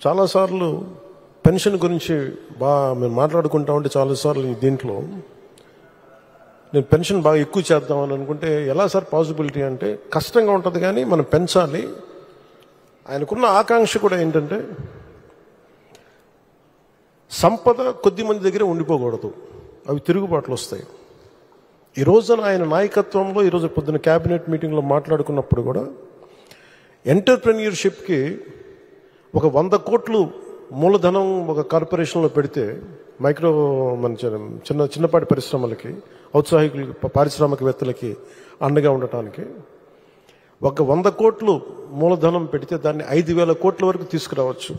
చాలాసార్లు పెన్షన్ గురించి మేము మాట్లాడుకుంటా ఉంటే చాలాసార్లు దీంట్లో నేను పెన్షన్ బాగా ఎక్కువ చేద్దామని అనుకుంటే ఎలా సార్ పాసిబిలిటీ అంటే కష్టంగా ఉంటుంది, కానీ మనం పెంచాలి. ఆయనకున్న ఆకాంక్ష కూడా ఏంటంటే సంపద కొద్ది మంది దగ్గర ఉండిపోకూడదు, అవి తిరుగుబాట్లు వస్తాయి. ఈ రోజున ఆయన నాయకత్వంలో ఈరోజు పొద్దున్న క్యాబినెట్ మీటింగ్లో మాట్లాడుకున్నప్పుడు కూడా ఎంటర్ప్రెన్యూర్షిప్కి ఒక 100 కోట్లు మూలధనం ఒక కార్పొరేషన్లో పెడితే మైక్రో మన చిన్నపాటి పరిశ్రమలకి, ఔత్సాహికులకి, పారిశ్రామికవేత్తలకి అండగా ఉండటానికి ఒక 100 కోట్లు మూలధనం పెడితే దాన్ని 5,000 కోట్ల వరకు తీసుకురావచ్చు.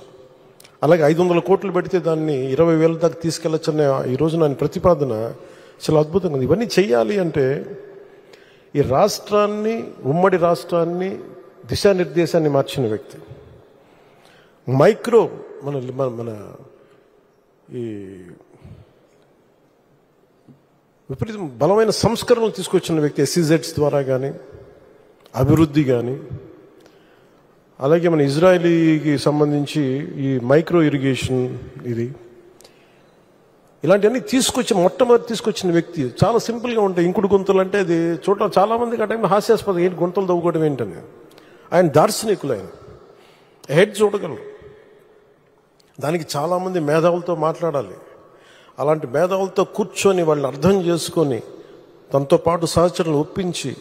అలాగే 500 కోట్లు పెడితే దాన్ని 20,000 దాకా తీసుకెళ్లొచ్చన్న ఈ రోజు నా ప్రతిపాదన చాలా అద్భుతంగా ఉంది. ఇవన్నీ చెయ్యాలి అంటే ఈ రాష్ట్రాన్ని, ఉమ్మడి రాష్ట్రాన్ని దిశానిర్దేశాన్ని మార్చిన వ్యక్తి, మైక్రో మన ఈ విపరీతం బలమైన సంస్కరణలు తీసుకొచ్చిన వ్యక్తి, SEZs ద్వారా కానీ అభివృద్ధి కానీ, అలాగే మన ఇజ్రాయలీకి సంబంధించి ఈ మైక్రో ఇరిగేషన్ ఇలాంటివన్నీ మొట్టమొదటి తీసుకొచ్చిన వ్యక్తి. చాలా సింపుల్గా ఉంటాయి. ఇంకుడు గుంతలు అంటే అది చూడటం చాలామందికి ఆ టైంలో హాస్యాస్పదం, ఏంటి గుంతలు తవ్వుకోవడం ఏంటని. ఆయన దార్శనికులు, ఆయన హెడ్ చూడగలరు. దానికి చాలామంది మేధావులతో మాట్లాడాలి. అలాంటి మేధావులతో కూర్చొని వాళ్ళని అర్థం చేసుకొని తనతో పాటు సహచరులు ఒప్పించి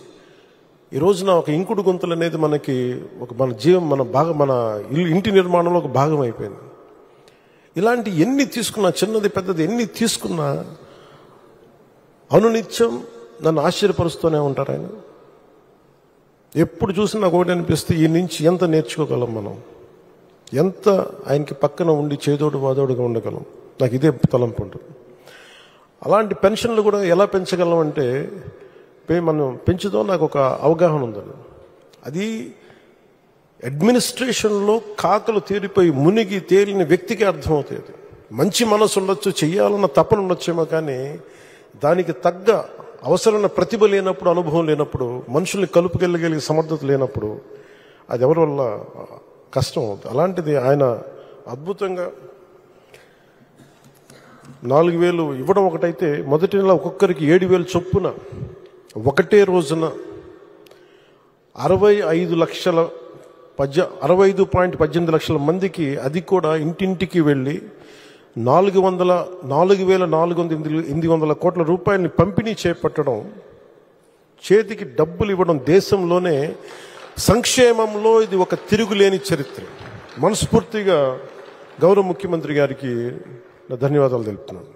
ఈ రోజున ఒక ఇంకుడు గుంతలు అనేది మనకి మన ఇంటి నిర్మాణంలో ఒక భాగం అయిపోయింది. ఇలాంటి ఎన్ని తీసుకున్నా, చిన్నది పెద్దది ఎన్ని తీసుకున్నా అనునిత్యం నన్ను ఆశ్చర్యపరుస్తూనే ఉంటారు ఆయన. ఎప్పుడు చూసినా నాకు ఒకటి అనిపిస్తే ఈ నుంచి ఎంత నేర్చుకోగలం మనం, ఎంత ఆయనకి పక్కన ఉండి చేదోడు వాదోడుగా ఉండగలం. నాకు ఇదే తలంపు ఉంటుంది. అలాంటి పెన్షన్లు కూడా ఎలా పెంచగలం అంటే మనం పెంచుదాం, నాకు ఒక అవగాహన ఉందని. అది అడ్మినిస్ట్రేషన్లో కాకలు తీరిపోయి మునిగి తేలిన వ్యక్తికి అర్థమవుతుంది. మంచి మనసు ఉండొచ్చు, చెయ్యాలన్న తపన ఉండొచ్చేమో, కానీ దానికి తగ్గ అవసరమైన ప్రతిభ లేనప్పుడు, అనుభవం లేనప్పుడు, మనుషుల్ని కలుపుకెళ్ళగలిగే సమర్థత లేనప్పుడు అది ఎవరి వల్ల కష్టం అవుతుంది. అలాంటిది ఆయన అద్భుతంగా 4,000 ఇవ్వడం ఒకటైతే, మొదటి నెల ఒక్కొక్కరికి 7,000 చొప్పున ఒకటే రోజున 65.18 లక్షల మందికి, అది కూడా ఇంటింటికి వెళ్ళి 4,400 కోట్ల రూపాయలని పంపిణీ చేపట్టడం, చేతికి డబ్బులు ఇవ్వడం, దేశంలోనే సంక్షేమంలో ఇది ఒక తిరుగులేని చరిత్ర. మనస్ఫూర్తిగా గౌరవ ముఖ్యమంత్రి గారికి ధన్యవాదాలు తెలుపుతున్నాను.